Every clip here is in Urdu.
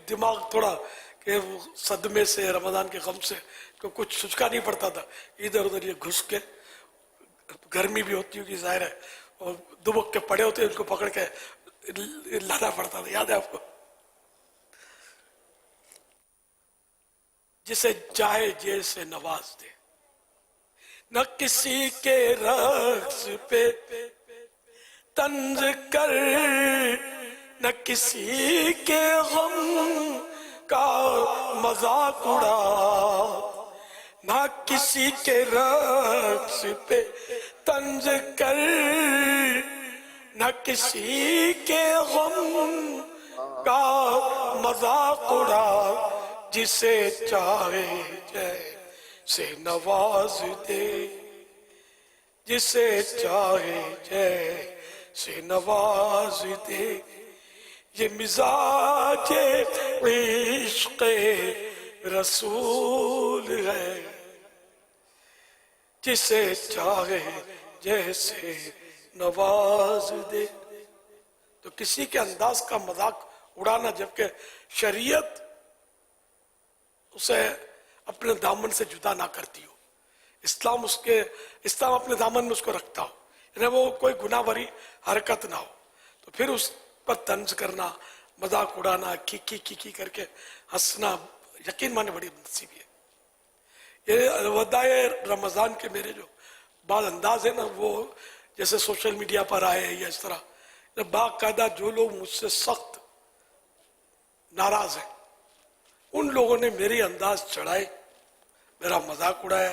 دماغ تھوڑا کہ صدمے سے رمضان کے غم سے کچھ سچکا نہیں پڑتا تھا، ادھر ادھر یہ گھس کے، گرمی بھی ہوتی ہوگی ظاہر ہے، اور دبک کے پڑے ہوتے ان کو پکڑ کے لانا پڑتا تھا، یاد ہے آپ کو؟ جسے چاہے جیسے نواز دے، نہ کسی کے رقص پہ طنز کر، نہ کسی کے غم کا مذاق اڑا، نہ کسی کے رقص پہ طنز کر، نہ کسی کے غم کا مذاق اڑا، جسے چاہے جیسے نواز دے، جسے چاہے جیسے نواز دے، یہ مزاج عشق رسول ہے، جسے چاہے جیسے نواز دے۔ تو کسی کے انداز کا مذاق اڑانا، جبکہ شریعت اسے اپنے دامن سے جدا نہ کرتی ہو، اسلام اپنے دامن میں اس کو رکھتا ہو، یعنی وہ کوئی گناہ بری حرکت نہ ہو، تو پھر اس پر طنز کرنا، مذاق اڑانا، کی کر کے ہنسنا، یقین مانے بڑی نصیبی ہے۔ یہ وداع رمضان کے میرے جو بعض انداز ہیں نا، وہ جیسے سوشل میڈیا پر آئے یا اس طرح، باقاعدہ جو لوگ مجھ سے سخت ناراض ہیں ان لوگوں نے میری انداز چڑھائے، میرا مذاق اڑایا،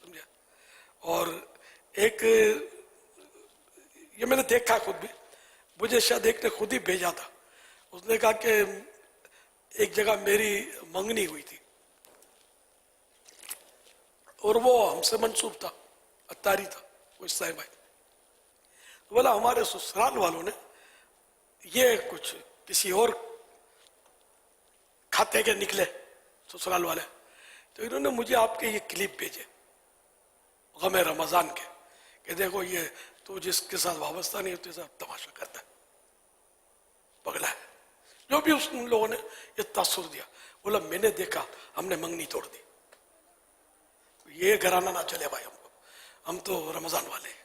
سمجھا؟ اور ایک یہ میں نے دیکھا خود بھی، مجھے شاید ایک نے خود ہی بھیجا تھا، اس نے کہا کہ ایک جگہ میری منگنی ہوئی تھی اور وہ ہم سے منسوب تھا، اتاری تھا کوئی سائے بھائی، بولا ہمارے سسرال والوں نے یہ کچھ کسی اور کھاتے کے نکلے سسرال والے، تو انہوں نے مجھے آپ کے یہ کلپ بھیجے غم رمضان کے، کہ دیکھو یہ تو جس کے ساتھ وابستہ نہیں ہوتے ساتھ تماشا کرتا ہے، پگلا ہے۔ جو بھی اس لوگوں نے یہ تاثر دیا، بولا میں نے دیکھا، ہم نے منگنی توڑ دی، یہ گھرانہ نہ چلے بھائی، ہم کو، ہم تو رمضان والے ہیں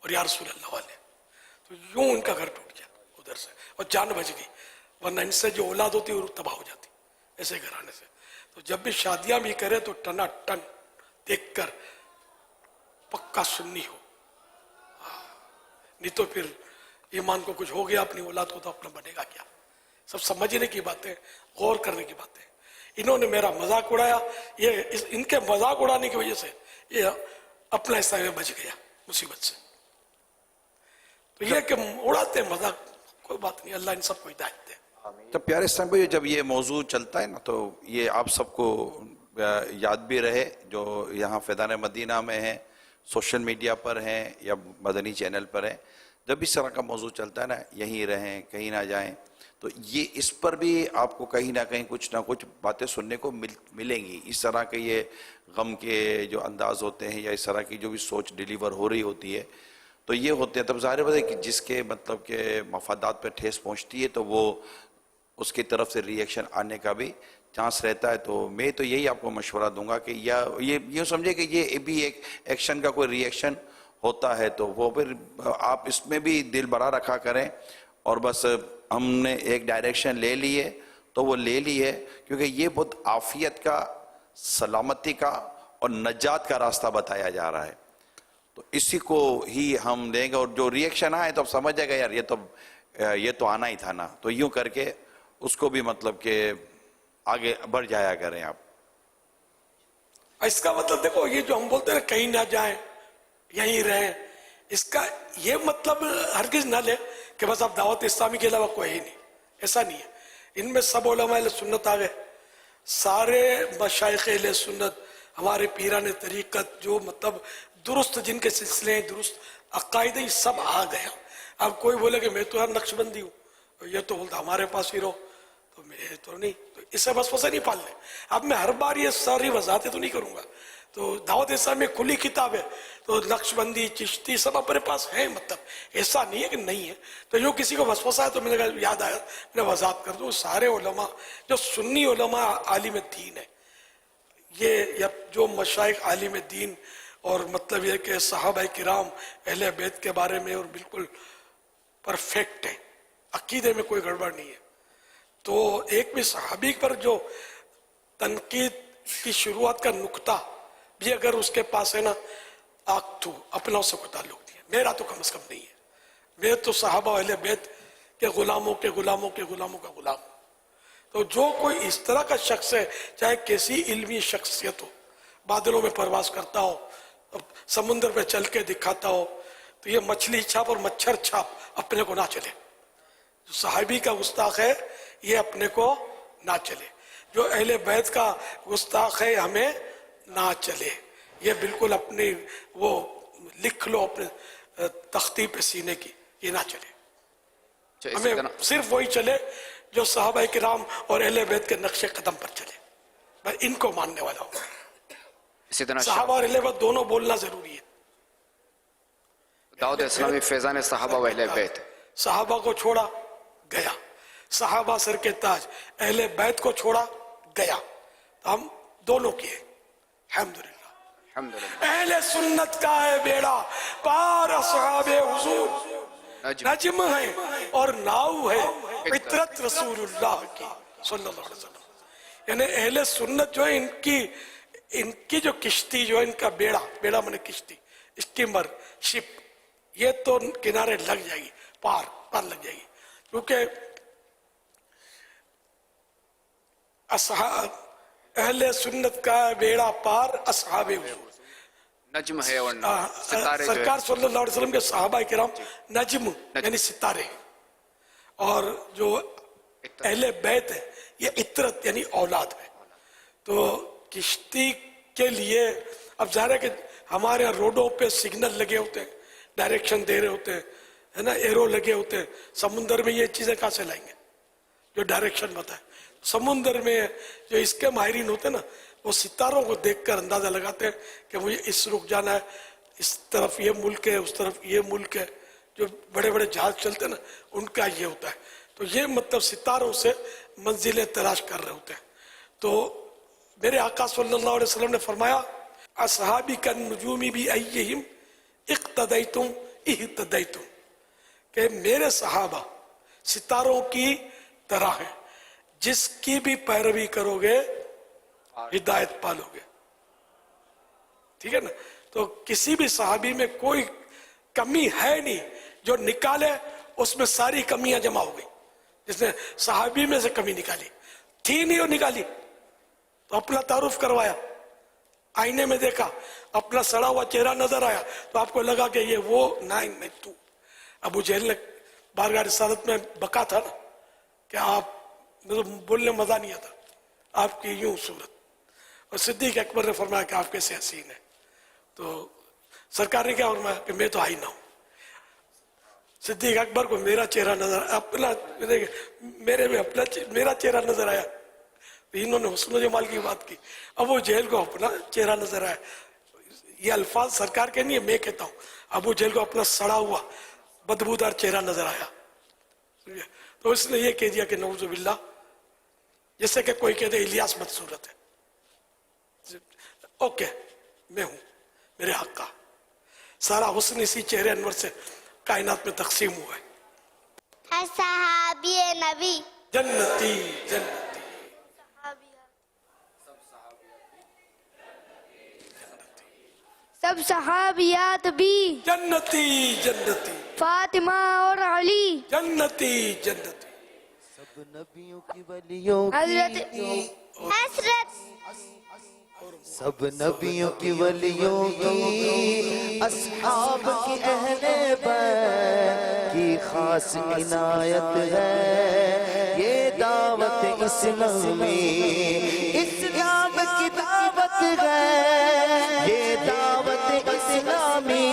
اور یا رسول اللہ والے ہیں۔ تو یوں ان کا گھر ٹوٹ گیا ادھر سے، اور جان بچ گئی، ورنہ ان سے جو اولاد ہوتی وہ تباہ ہو جاتی ایسے گھرانے سے۔ تو جب بھی شادیاں بھی کرے تو ٹنا ٹن دیکھ کر پکا سنی ہو، نہیں تو پھر ایمان کو کچھ ہو گیا، اپنی اولاد کو تو اپنا بنے گا کیا؟ سب سمجھنے کی باتیں، غور کرنے کی باتیں۔ انہوں نے میرا مذاق اڑایا، یہ ان کے مذاق اڑانے کی وجہ سے یہ اپنا حصہ میں بچ گیا مصیبت سے۔ تو یہ کہ اڑاتے ہیں مذاق، کوئی بات نہیں، اللہ ان سب کو ہدایت دے۔ تو پیارے اسلام بھائی، جب یہ موضوع چلتا ہے نا تو یہ آپ سب کو یاد بھی رہے، جو یہاں فیضان مدینہ میں ہیں، سوشل میڈیا پر ہیں یا مدنی چینل پر ہیں، جب اس طرح کا موضوع چلتا ہے نا، یہیں رہیں، کہیں نہ جائیں، تو یہ اس پر بھی آپ کو کہیں نہ کہیں کچھ نہ کچھ باتیں سننے کو ملیں گی۔ اس طرح کے یہ غم کے جو انداز ہوتے ہیں یا اس طرح کی جو بھی سوچ ڈیلیور ہو رہی ہوتی ہے تو یہ ہوتے ہیں، تب ظاہر ہے کہ جس کے مطلب کہ مفادات پہ ٹھیس پہنچتی ہے تو وہ اس کی طرف سے ری ایکشن آنے کا بھی چانس رہتا ہے۔ تو میں تو یہی آپ کو مشورہ دوں گا کہ یہ سمجھے کہ یہ بھی ایک ایکشن کا کوئی ری ایکشن ہوتا ہے، تو وہ پھر آپ اس میں بھی دل بڑا رکھا کریں، اور بس ہم نے ایک ڈائریکشن لے لی ہے تو وہ لے لی ہے، کیونکہ یہ بہت عافیت کا، سلامتی کا اور نجات کا راستہ بتایا جا رہا ہے، تو اسی کو ہی ہم دیں گے۔ اور جو ری ایکشن آئے تو اب سمجھ جائے گا یار یہ تو آنا ہی تھا نا، تو یوں کر کے اس کو بھی مطلب کہ آگے بڑھ جایا کریں آپ۔ اس کا مطلب دیکھو، یہ جو ہم بولتے ہیں کہیں نہ جائیں یہیں رہیں، اس کا یہ مطلب ہرگز نہ لے کہ بس اب دعوت اسلامی کے علاوہ کوئی ہی نہیں، ایسا نہیں ہے۔ ان میں سب علماء اہل سنت آ گئے، سارے مشائخ اہل سنت، ہمارے پیران طریقت، جو مطلب درست جن کے سلسلے ہیں، درست عقائد، یہ سب آ گئے۔ اب کوئی بولے کہ میں تو یار نقش بندی ہوں، یہ تو بولتا ہمارے پاس ہی رہو، تو میں تو نہیں، تو اسے وسوسہ نہیں پالنے. اب میں ہر بار یہ ساری وضاحتیں تو نہیں کروں گا. تو دعوت اسلام میں کھلی کتاب ہے، تو نقش بندی چشتی سب اپنے پاس ہیں، مطلب ایسا نہیں ہے کہ نہیں ہے. تو جو کسی کو وسوسہ ہے تو میں نے کہا یاد آیا میں وضاحت کر دوں. سارے علماء جو سنی علماء عالم دین ہے، یہ جو مشائخ عالم دین، اور مطلب یہ کہ صحابہ کرام اہل بیت کے بارے میں اور بالکل پرفیکٹ ہے، عقیدے میں کوئی گڑبڑ نہیں ہے. تو ایک بھی صحابی پر جو تنقید کی شروعات کا نقطہ بھی اگر اس کے پاس ہے نا، آگ تو اپنا اس سے کوئی تعلق نہیں ہے. میرا تو کم از کم نہیں ہے. میں تو صحابہ اہل بیت کے غلاموں کے غلاموں کے غلاموں کا غلام ہوں. تو جو کوئی اس طرح کا شخص ہے، چاہے کیسی علمی شخصیت ہو، بادلوں میں پرواز کرتا ہو، سمندر پہ چل کے دکھاتا ہو، تو یہ مچھلی چھاپ اور مچھر چھاپ اپنے کو نہ چلے. جو صحابی کا گستاخ ہے یہ اپنے کو نہ چلے. جو اہل بیت کا گستاخ ہے ہمیں نہ چلے. یہ بالکل اپنی وہ لکھ لو اپنے تختی پہ سینے کی، یہ نہ چلے. ہمیں صرف وہی چلے جو صحابہ کرام اور اہل بیت کے نقش قدم پر چلے. میں ان کو ماننے والا ہوں. صحابہ اور اہل بیت دونوں بولنا ضروری ہے. دعوت اسلامی فیضان صحابہ و اہل بیت. صحابہ کو چھوڑا گیا، صحابہ سر کے تاج، اہل بیت کو چھوڑا گیا. تو ہم دونوں کیے الحمدللہ. اہل سنت کا ہے بیڑا پار، اصحاب حضور نجم ہے اور ناؤ ہے فطرت رسول اللہ کی صلی اللہ علیہ وسلم. یعنی اہل سنت جو ہے ان کی جو کشتی جو ہے، ان کا بیڑا میں نے کشتی، اسٹیمر، شپ، یہ تو کنارے لگ جائے گی، پار لگ جائے گی. کیونکہ اہل سنت کا بیڑا پار اصحاب حضور نجم ہے اور ستارے. سرکار صلی اللہ علیہ وسلم کے صحابہ کرام نجم یعنی ستارے، اور جو اہل بیت ہے یہ عطرت یعنی اولاد ہے. تو کشتی کے لیے اب ظاہر ہے کہ ہمارے یہاں روڈوں پہ سگنل لگے ہوتے ہیں، ڈائریکشن دے رہے ہوتے ہیں، ہے نا، ایرو لگے ہوتے ہیں. سمندر میں یہ چیزیں کہاں سے لائیں گے جو ڈائریکشن بتائے؟ سمندر میں جو اس کے ماہرین ہوتے ہیں نا، وہ ستاروں کو دیکھ کر اندازہ لگاتے ہیں کہ مجھے اس رخ جانا ہے، اس طرف یہ ملک ہے، اس طرف یہ ملک ہے. جو بڑے بڑے جہاز چلتے ہیں نا، ان کا یہ ہوتا ہے. تو یہ مطلب ستاروں سے منزلیں تلاش کر رہے ہوتے ہیں. تو میرے آقا صلی اللہ علیہ وسلم نے فرمایا اصحابی کالنجوم بایہم اقتدیتم اہتدیتم، کہ میرے صحابہ ستاروں کی طرح ہیں، جس کی بھی پیروی کرو گے ہدایت پالو گے. ٹھیک ہے نا. تو کسی بھی صحابی میں کوئی کمی ہے نہیں، جو نکالے اس میں ساری کمیاں جمع ہو گئی. جس نے صحابی میں سے کمی نکالی تھی نہیں، وہ نکالی. تو اپنا تعارف کروایا، آئینے میں دیکھا، اپنا سڑا ہوا چہرہ نظر آیا، تو آپ کو لگا کہ یہ وہ نہیں تو. ابو جہل نے بارگاہ رسالت میں بکا تھا نا کہ آپ بولنے مزہ نہیں آتا، آپ کی یوں صورت. اور صدیق اکبر نے فرمایا کہ آپ کیسے حسین ہیں. تو سرکار نے کیا فرمایا کہ میں تو آئی نہ ہوں. صدیق اکبر کو میرا چہرہ نظر اپنا میرے میں اپنا میرا چہرہ نظر آیا. انہوں نے حسن و جمال کی بات کی. ابو جہل کو اپنا چہرہ نظر آیا. یہ الفاظ سرکار کے نہیں ہے، میں کہتا ہوں. ابو جہل کو اپنا سڑا ہوا بدبودار چہرہ نظر آیا. تو اس نے یہ کہہ دیا کہ نعوذ باللہ، جیسے کہ کوئی کہتے الیاس بدصورت ہے. اوکے، میں ہوں، میرے حق کا سارا حسن اسی چہرے انور سے کائنات میں تقسیم ہوا ہے. صحابی نبی جنتی جنتی سب صحابیات بھی جنتی جنتی فاطمہ اور علی جنتی جنتی. سب نبیوں کی ولیوں حضرت سب نبیوں کی ولیوں کی اصحاب کی اہل بیت کی خاص عنایت ہے یہ دعوت اسلامی. اسلام کی دعوت ہے یہ دعوت اسلامی.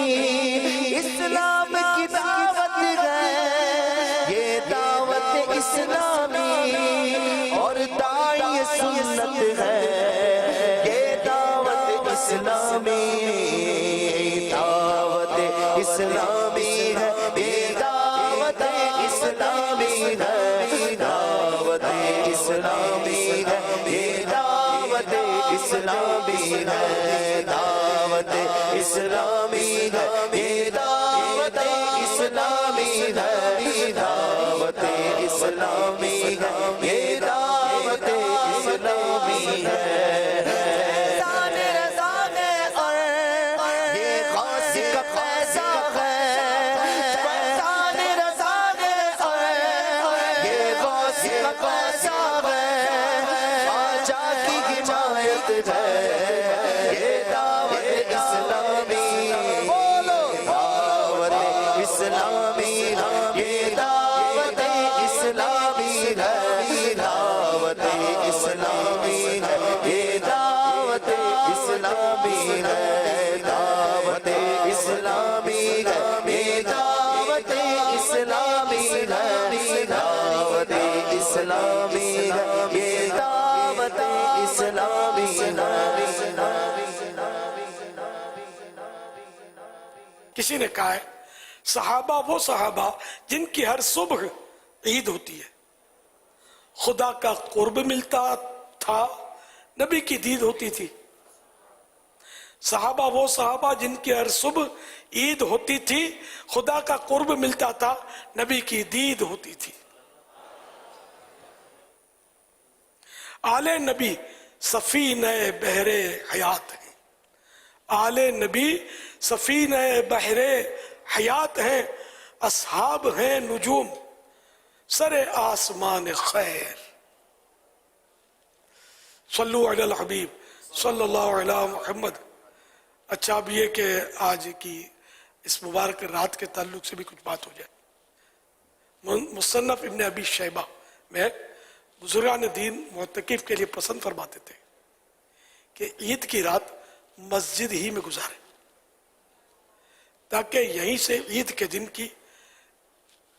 اسلام کی دعوت ہے یہ دعوت اسلامی. اسلامی ہے دعوت اسلامی ہے یہ دعوت اسلامی ہے دعوت اسلامی ہے یہ دعوت اسلامی ہے کسی نے کہا ہے صحابہ وہ صحابہ جن کی ہر صبح عید ہوتی ہے، خدا کا قرب ملتا تھا، نبی کی دید ہوتی تھی۔ صحابہ وہ صحابہ جن کی ہر صبح عید ہوتی تھی، خدا کا قرب ملتا تھا، نبی کی دید ہوتی تھی۔ آل نبی سفینہ بحر حیات ہیں، آل نبی سفینہ بحر حیات ہیں، اصحاب ہیں نجوم سر آسمان خیر۔ صلو علی الحبیب صلی اللہ علیہ محمد۔ اچھا اب یہ کہ آج کی اس مبارک رات کے تعلق سے بھی کچھ بات ہو جائے۔ مصنف ابن ابی شیبہ میں بزرگان دین معتکف کے لیے پسند فرماتے تھے کہ عید کی رات مسجد ہی میں گزارے، تاکہ یہیں سے عید کے دن کی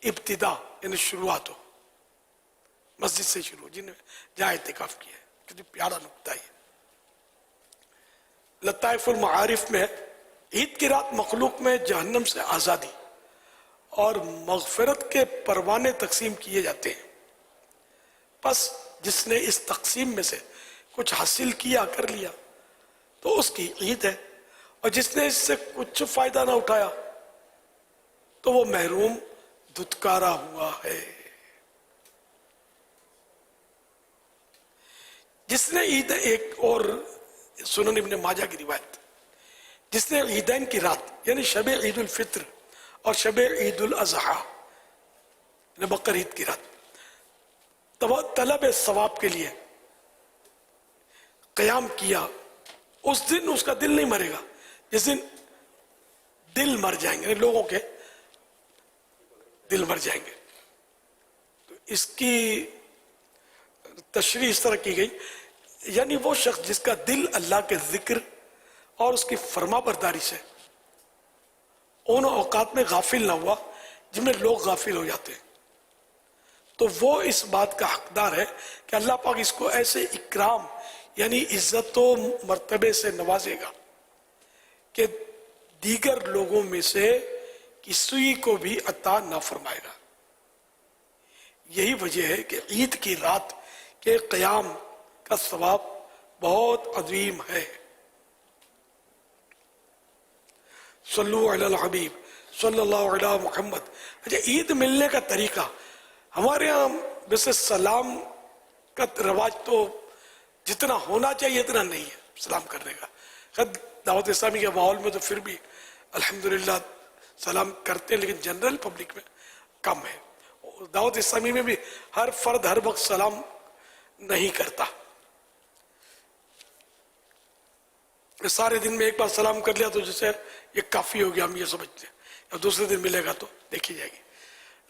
ابتدا یعنی شروعات ہو، مسجد سے شروع جن نے جہاں اعتکاف کیا ہے۔ کتنی پیارا نکتہ ہے۔ لطائف المعارف میں عید کی رات مخلوق میں جہنم سے آزادی اور مغفرت کے پروانے تقسیم کیے جاتے ہیں، پس جس نے اس تقسیم میں سے کچھ حاصل کیا کر لیا تو اس کی عید ہے، اور جس نے اس سے کچھ فائدہ نہ اٹھایا تو وہ محروم دھتکارا ہوا ہے۔ جس نے عید ایک اور سنن ابن ماجہ کی روایت، جس نے عیدین کی رات یعنی شب عید الفطر اور شب عید الاضحیٰ یعنی بقر عید کی رات طلب ثواب کے لیے قیام کیا، اس دن اس کا دل نہیں مرے گا، جس دن دل مر جائیں گے، لوگوں کے دل مر جائیں گے۔ تو اس کی تشریح اس طرح کی گئی، یعنی وہ شخص جس کا دل اللہ کے ذکر اور اس کی فرما برداری سے ان اوقات میں غافل نہ ہوا جن میں لوگ غافل ہو جاتے ہیں، تو وہ اس بات کا حقدار ہے کہ اللہ پاک اس کو ایسے اکرام یعنی عزت و مرتبے سے نوازے گا کہ دیگر لوگوں میں سے کسی کو بھی عطا نہ فرمائے گا۔ یہی وجہ ہے کہ عید کی رات کے قیام کا ثواب بہت عظیم ہے۔ صلو علی الحبیب صلی اللہ علیہ محمد۔ اچھا عید ملنے کا طریقہ ہمارے ہاں ویسے سلام کا رواج تو جتنا ہونا چاہیے اتنا نہیں ہے سلام کرنے کا، خود دعوت اسلامی کے ماحول میں تو پھر بھی الحمدللہ سلام کرتے ہیں، لیکن جنرل پبلک میں کم ہے۔ دعوت اسلامی میں بھی ہر فرد ہر وقت سلام نہیں کرتا، سارے دن میں ایک بار سلام کر لیا تو جیسے یہ کافی ہو گیا، ہم یہ سمجھتے ہیں، اب دوسرے دن ملے گا تو دیکھی جائے گی۔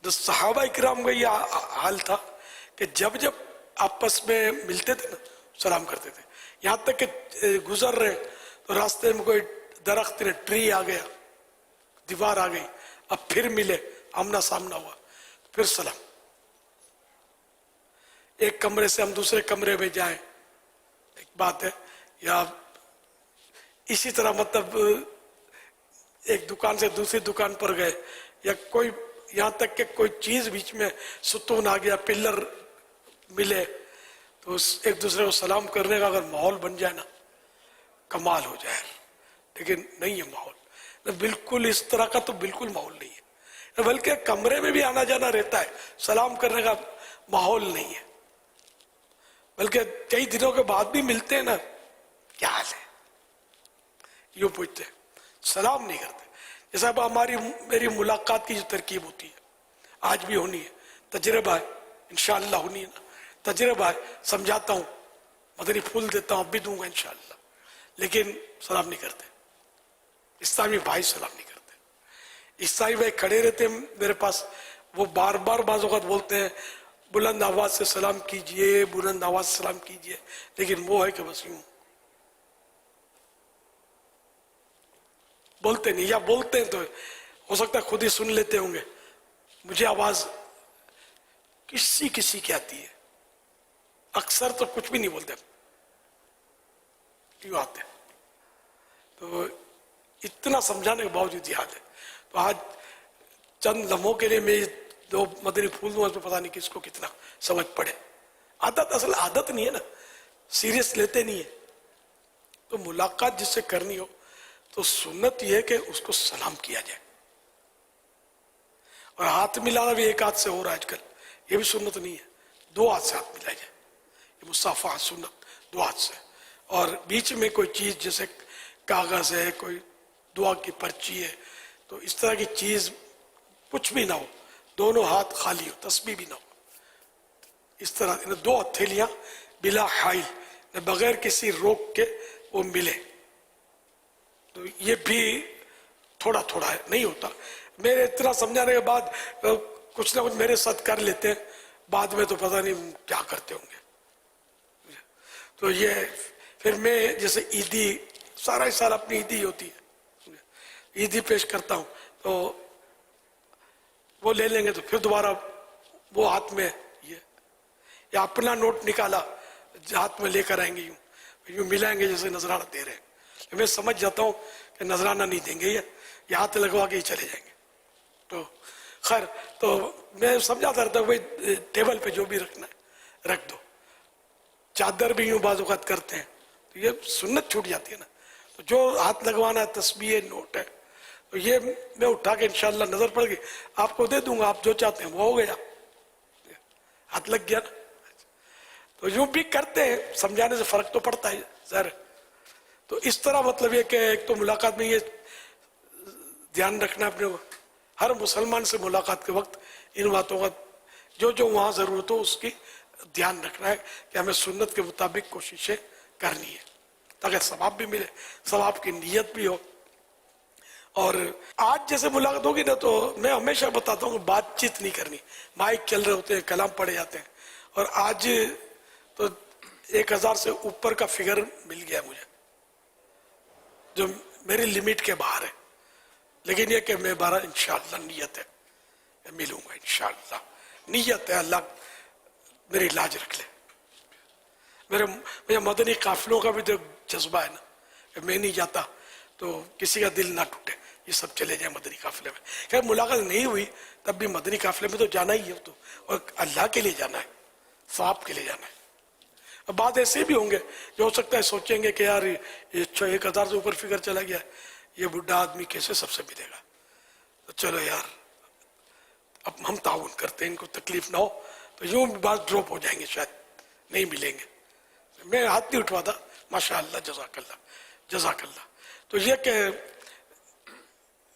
تو صحابہ اکرام کا یہ حال تھا کہ جب جب آپس میں ملتے تھے نا سلام کرتے تھے، یہاں تک کہ گزر رہے تو راستے میں کوئی درخت نے ٹری آ گیا، دیوار آ گئی، اب پھر ملے، آمنا سامنا ہوا، پھر سلام۔ ایک کمرے سے ہم دوسرے کمرے میں جائیں ایک بات ہے، یا اسی طرح مطلب ایک دکان سے دوسری دکان پر گئے، یا کوئی یہاں تک کہ کوئی چیز بیچ میں ستون آ گیا، پلر ملے، تو ایک دوسرے کو سلام کرنے کا اگر ماحول بن جائے نا کمال ہو جائے، لیکن نہیں ہے ماحول، بالکل اس طرح کا تو بالکل ماحول نہیں ہے، بلکہ کمرے میں بھی آنا جانا رہتا ہے، سلام کرنے کا ماحول نہیں ہے، بلکہ کئی دنوں کے بعد بھی ملتے ہیں نا، کیا حال ہے یوں پوچھتے ہیں، سلام نہیں کرتے. جیسا اب میری ملاقات کی جو ترکیب ہوتی ہے آج بھی ہونی ہے، تجربہ ہے، انشاءاللہ ہونی ہے نا، تجربہ ہے، سمجھاتا ہوں، مدنی پھول دیتا ہوں، اب بھی دوں گا انشاءاللہ، لیکن سلام نہیں کرتے. اسلامی بھائی سلام نہیں کرتے. اسلامی بھائی کھڑے رہتے ہیں میرے پاس، وہ بار بار بعض اوقات بولتے ہیں بلند آواز سے سلام کیجئے، بلند آواز سے سلام کیجئے، لیکن وہ ہے کہ بس یوں بولتے نہیں، یا بولتے ہیں تو ہو سکتا ہے خود ہی سن لیتے ہوں گے. مجھے آواز کسی کسی کی آتی ہے، اکثر تو کچھ بھی نہیں بولتے، کیوں آتے ہیں. تو اتنا سمجھانے کے باوجود یہ حال ہے. تو آج چند لمحوں کے لیے میں دو مدنی پھول دوں، اس میں پتہ نہیں کس کو کتنا سمجھ پڑے. عادت اصل عادت نہیں ہے نا، سیریس لیتے نہیں ہے. تو ملاقات جس سے کرنی ہو تو سنت یہ ہے کہ اس کو سلام کیا جائے، اور ہاتھ ملانا بھی ایک ہاتھ سے ہو رہا ہے آج کل، یہ بھی سنت نہیں ہے، دو ہاتھ سے ہاتھ ملایا جائے، یہ مصافحہ سنت دو ہاتھ سے. اور بیچ میں کوئی چیز جیسے کاغذ ہے، کوئی دعا کی پرچی ہے، تو اس طرح کی چیز کچھ بھی نہ ہو، دونوں ہاتھ خالی ہو، تسبیح بھی نہ ہو. اس طرح دو ہتھیلیاں بلا حائل، بغیر کسی روک کے وہ ملے. تو یہ بھی تھوڑا تھوڑا ہے، نہیں ہوتا. میرے اتنا سمجھانے کے بعد کچھ نہ کچھ میرے ساتھ کر لیتے ہیں، بعد میں تو پتہ نہیں کیا کرتے ہوں گے. تو یہ پھر میں جیسے عیدی سارا سال اپنی عیدی ہوتی ہے، عیدی پیش کرتا ہوں، تو وہ لے لیں گے تو پھر دوبارہ وہ ہاتھ میں یہ، یا اپنا نوٹ نکالا ہاتھ میں لے کر آئیں گے، یوں ملائیں گے جیسے نذرانہ دے رہے ہیں. میں سمجھ جاتا ہوں کہ نذرانہ نہیں دیں گے، یہ ہاتھ لگوا کے ہی چلے جائیں گے. تو خیر، تو میں سمجھاتا رہتا ہوں بھائی ٹیبل پہ جو بھی رکھنا ہے رکھ دو. چادر بھی یوں بعض اوقات کرتے ہیں، تو یہ سنت چھوٹ جاتی ہے نا. تو جو ہاتھ لگوانا ہے، تسبیح نوٹ ہے، تو یہ میں اٹھا کے انشاءاللہ نظر پڑ گئی آپ کو دے دوں گا، آپ جو چاہتے ہیں وہ ہو گیا، ہاتھ لگ گیا نا. تو یوں بھی کرتے ہیں، سمجھانے سے فرق تو پڑتا ہے ظاہر. تو اس طرح مطلب یہ کہ ایک تو ملاقات میں یہ دھیان رکھنا اپنے کو، ہر مسلمان سے ملاقات کے وقت ان باتوں کا جو جو وہاں ضرورت ہو اس کی دھیان رکھنا ہے کہ ہمیں سنت کے مطابق کوششیں کرنی ہے، تاکہ ثواب بھی ملے، ثواب کی نیت بھی ہو. اور آج جیسے ملاقات ہوگی نا، تو میں ہمیشہ بتاتا ہوں کہ بات چیت نہیں کرنی، مائک چل رہے ہوتے ہیں، کلام پڑھے جاتے ہیں. اور آج تو 1000 سے اوپر کا فگر مل گیا مجھے، جو میری لمٹ کے باہر ہے. لیکن یہ کہ میں بارہ انشاءاللہ نیت ہے میں ملوں گا انشاءاللہ، نیت ہے، اللہ میری لاج رکھ لے. میرے مدنی قافلوں کا بھی تو جذبہ ہے نا کہ میں نہیں جاتا تو کسی کا دل نہ ٹوٹے، یہ سب چلے جائیں مدنی قافلے میں. خیر ملاقات نہیں ہوئی تب بھی مدنی قافلے میں تو جانا ہی ہے، تو اور اللہ کے لیے جانا ہے، ثواب کے لیے جانا ہے. اب بعد ایسے بھی ہوں گے جو ہو سکتا ہے سوچیں گے کہ یار یہ 1000 سے اوپر فگر چلا گیا، یہ بڈھا آدمی کیسے سب سے ملے گا. تو چلو یار اب ہم تعاون کرتے ہیں، ان کو تکلیف نہ ہو، تو یوں بھی بات ڈراپ ہو جائیں گے، شاید نہیں ملیں گے. میں ہاتھ نہیں اٹھواتا، ماشاءاللہ، جزاک اللہ جزاک اللہ. تو یہ کہ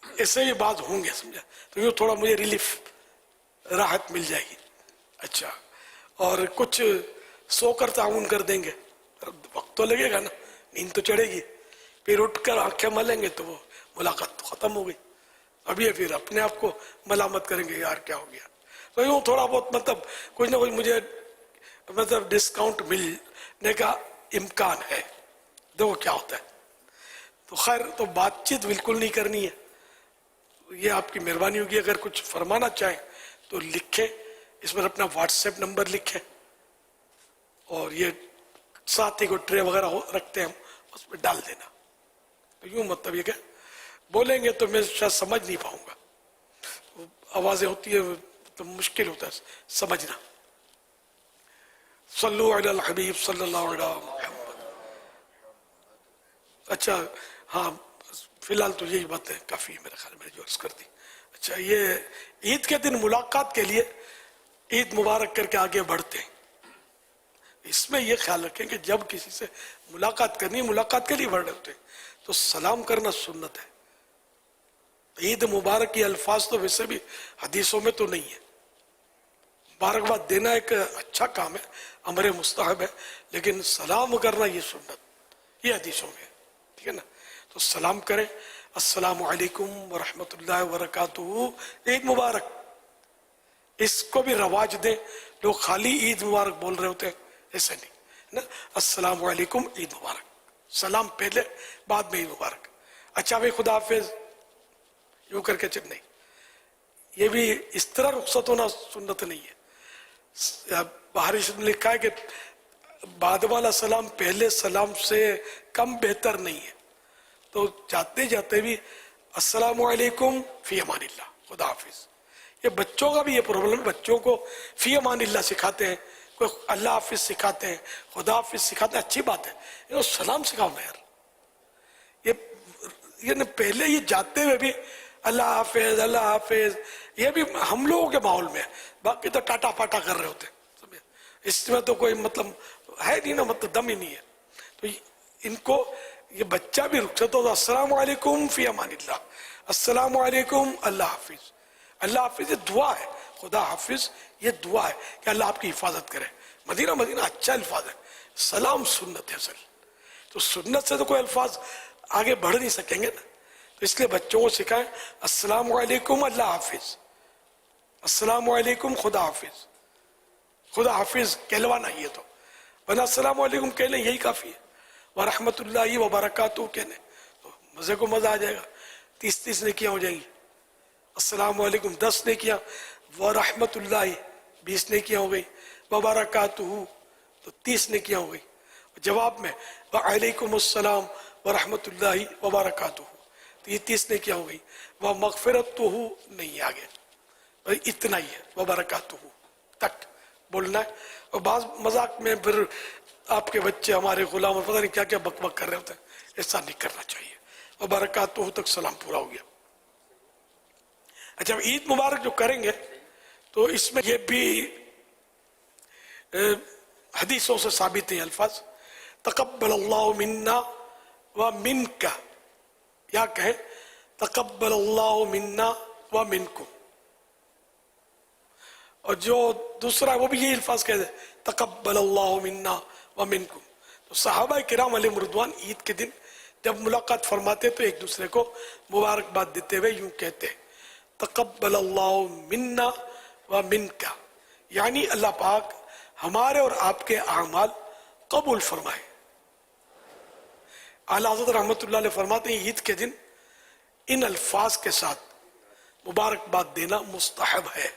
ایسے ہی بات ہوں گے، سمجھا، تو یوں تھوڑا مجھے ریلیف، راحت مل جائے گی. اچھا، اور کچھ سو کر تعاون کر دیں گے، وقت تو لگے گا نا، نیند تو چڑھے گی، پھر اٹھ کر آنکھیں ملیں گے تو وہ ملاقات تو ختم ہو گئی. اب یہ پھر اپنے آپ کو ملامت کریں گے، یار کیا ہو گیا. تو یوں تھوڑا بہت مطلب کچھ نہ کچھ مجھے مطلب ڈسکاؤنٹ ملنے کا امکان ہے، دیکھو کیا ہوتا ہے. تو خیر، تو بات چیت بالکل نہیں کرنی ہے. یہ آپ کی مہربانی ہوگی، اگر کچھ فرمانا چاہیں تو لکھیں، اس پر اپنا واٹس ایپ نمبر لکھیں، اور یہ ساتھ ہی کو ٹرے وغیرہ رکھتے ہیں ہم، اس پہ ڈال دینا. تو یوں مطلب یہ کہ بولیں گے تو میں شاید سمجھ نہیں پاؤں گا، آوازیں ہوتی ہیں تو مشکل ہوتا ہے سمجھنا. صلو علی الحبیب صلی اللہ علیہ محمد. اچھا ہاں فی الحال تو یہی باتیں کافی ہے میرے خیال میں جو عرض کر دی. اچھا یہ عید کے دن ملاقات کے لیے عید مبارک کر کے آگے بڑھتے ہیں. اس میں یہ خیال رکھیں کہ جب کسی سے ملاقات کرنی ملاقات کے لیے بڑھ رہے ہوتے ہیں تو سلام کرنا سنت ہے. عید مبارک کے الفاظ تو ویسے بھی حدیثوں میں تو نہیں ہے. مبارکباد دینا ایک اچھا کام ہے, امر مستحب ہے, لیکن سلام کرنا یہ سنت یہ حدیثوں میں ہے. ٹھیک ہے نا, تو سلام کریں, السلام علیکم ورحمۃ اللہ وبرکاتہ, عید مبارک. اس کو بھی رواج دیں. لوگ خالی عید مبارک بول رہے ہوتے ہیں, ایسے نہیں نا. السلام علیکم عید مبارک, سلام پہلے بعد میں عید مبارک. اچھا بھائی خدا حافظ یوں کر کے چپ نہیں, یہ بھی اس طرح رخصت ہونا سنت نہیں ہے. بہاری شریف میں لکھا ہے کہ بعد والا سلام پہلے سلام سے کم بہتر نہیں ہے. تو جاتے جاتے بھی السلام علیکم فی امان اللہ, خدا حافظ. یہ بچوں کا بھی یہ پرابلم ہے, بچوں کو فی امان اللہ سکھاتے ہیں, کوئی اللہ حافظ سکھاتے ہیں, خدا حافظ سکھاتے ہیں, اچھی بات ہے, یہ سلام سکھاؤ نا یار. یہ پہلے یہ جاتے ہوئے بھی اللہ حافظ اللہ حافظ, یہ بھی ہم لوگوں کے ماحول میں ہے. باقی تو ٹاٹا پاٹا کر رہے ہوتے ہیں, اس میں تو کوئی مطلب ہے نہیں نا, مطلب دم ہی نہیں ہے. تو ان کو یہ بچہ بھی رخصت ہو تو السلام علیکم فی امان اللہ, السلام علیکم اللہ حافظ. اللہ حافظ یہ دعا ہے, خدا حافظ یہ دعا ہے کہ اللہ آپ کی حفاظت کرے. مدینہ اچھا الفاظ ہے. سلام سنت ہے اصل, تو سنت سے تو کوئی الفاظ آگے بڑھ نہیں سکیں گے نا. تو اس لیے بچوں کو سکھائیں السلام علیکم اللہ حافظ, السلام علیکم خدا حافظ. خدا حافظ کہلوانا یہ تو, ورنہ السلام علیکم کہہ لیں یہی کافی ہے. ورحمۃ اللہ وبرکاتہ کہنے تو مزے کو مزہ آ جائے گا. 30 نیکیاں ہو جائیں گی. السلام علیکم 10 نیکیاں, ورحمۃ اللہ 20 نیکیاں ہو گئی, وبرکاتہ تو 30 نیکیاں ہو گئی. جواب میں وعلیکم السلام ورحمۃ اللہ وبرکاتہ تو یہ 30 نیکیاں ہو گئی. ومغفرتہ نہیں آگے, اتنا ہی ہے, وبرکاتہ تک بولنا ہے. اور بعض مذاق میں پھر آپ کے بچے ہمارے غلام اور پتہ نہیں کیا کیا بک بک کر رہے ہوتے ہیں, ایسا نہیں کرنا چاہیے. وبرکاتہ تک سلام پورا ہو گیا. اچھا عید مبارک جو کریں گے تو اس میں یہ بھی حدیثوں سے ثابت ہیں الفاظ, تقبل اللہ منا ومنک, یا کہیں تقبل اللہ منا ومنکم. اور جو دوسرا وہ بھی یہی الفاظ کہتے ہیں تقبل اللہ منا ومنکم. تو صحابہ کرام علیہ رضوان عید کے دن جب ملاقات فرماتے تو ایک دوسرے کو مبارکباد دیتے ہوئے یوں کہتے تقبل اللہ منا ومنک, یعنی اللہ پاک ہمارے اور آپ کے اعمال قبول فرمائے. اعلیٰ حضرت رحمۃ اللہ علیہ فرماتے ہیں عید کے دن ان الفاظ کے ساتھ مبارکباد دینا مستحب ہے.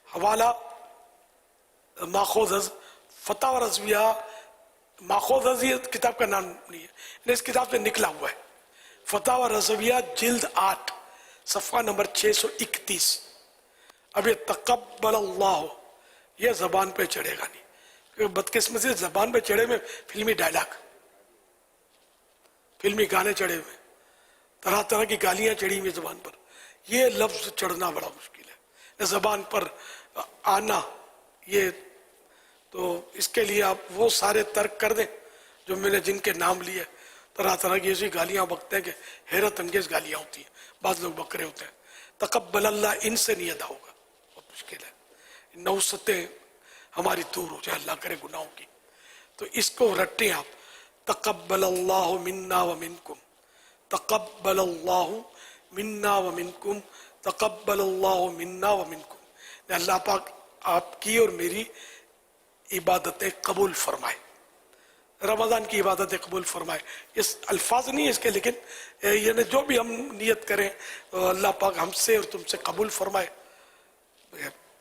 حوالہ ماخوذ از فتح رضویہ, ماخوذ از یہ کتاب کا نام نہیں ہے, اس کتاب سے نکلا ہوا ہے. فتح رضویہ جلد 8 صفحہ نمبر 631. اب یہ تقبل اللہ یہ زبان پہ چڑھے گا نہیں, کیونکہ بدقسمتی سے زبان پہ چڑھے میں فلمی ڈائلاگ, فلمی گانے چڑھے ہوئے, طرح طرح کی گالیاں چڑھی ہوئی زبان پر. یہ لفظ چڑھنا بڑا مشکل ہے زبان پر آنا. یہ تو اس کے لیے آپ وہ سارے ترک کر دیں جو میں نے جن کے نام لیے. طرح طرح کی ایسی گالیاں بکتے ہیں کہ حیرت انگیز گالیاں ہوتی ہیں, بعض لوگ بک رہے ہوتے ہیں. تقبل اللہ ان سے نہیں ادا ہوگا, بہت مشکل ہے. نوستیں ہماری دور ہو جائے, اللہ کرے گناہوں کی. تو اس کو رٹیں آپ, تقبل اللہ منا ومنکم, تقبل اللہ منا ومنکم, تقبل اللہ منا ومنکم. اللہ پاک آپ کی اور میری عبادتیں قبول فرمائے, رمضان کی عبادتیں قبول فرمائے. اس الفاظ نہیں ہے اس کے, لیکن یعنی جو بھی ہم نیت کریں اللہ پاک ہم سے اور تم سے قبول فرمائے.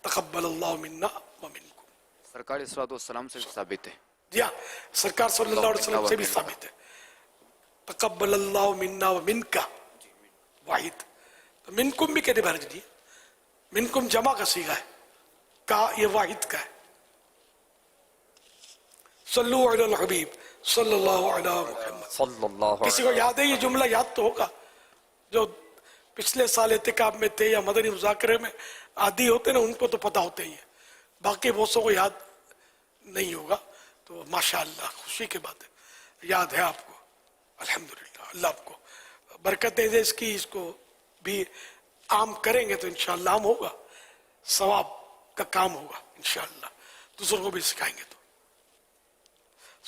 تقبل اللہ منا ومنکم. سرکار صلی والسلام سے ثابت ہے. جی ہاں, سرکار صلی اللہ علیہ وسلم سے بھی ثابت ہے. تقبل اللہ منا ومنکا واحد. تو منکم بھی کہتے بھرج دی, منکم جمع کا صیغہ ہے, کا یہ واحد کا ہے. صلو علی الحبیب صلی اللہ علیہ محمد. صلی اللہ کسی کو یاد ہے یہ جملہ؟ یاد تو ہوگا جو پچھلے سال اعتکاف میں تھے یا مدنی مذاکرے میں عادی ہوتے نا، ان کو تو پتہ ہوتے ہی ہے، باقی بہت سو کو یاد نہیں ہوگا. تو ماشاءاللہ خوشی کی بات ہے، یاد ہے آپ کو. الحمدللہ، اللہ آپ کو برکتیں دے اس کی. اس کو بھی عام کریں گے تو انشاءاللہ عام ہوگا، ثواب کا کام ہوگا انشاءاللہ، دوسروں کو بھی سکھائیں گے. تو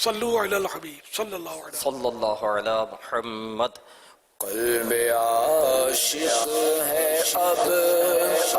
صلو علی الحبیب صلی اللہ علیہ وسلم. صلی اللہ علی محمد. قلب عاشق ہے اب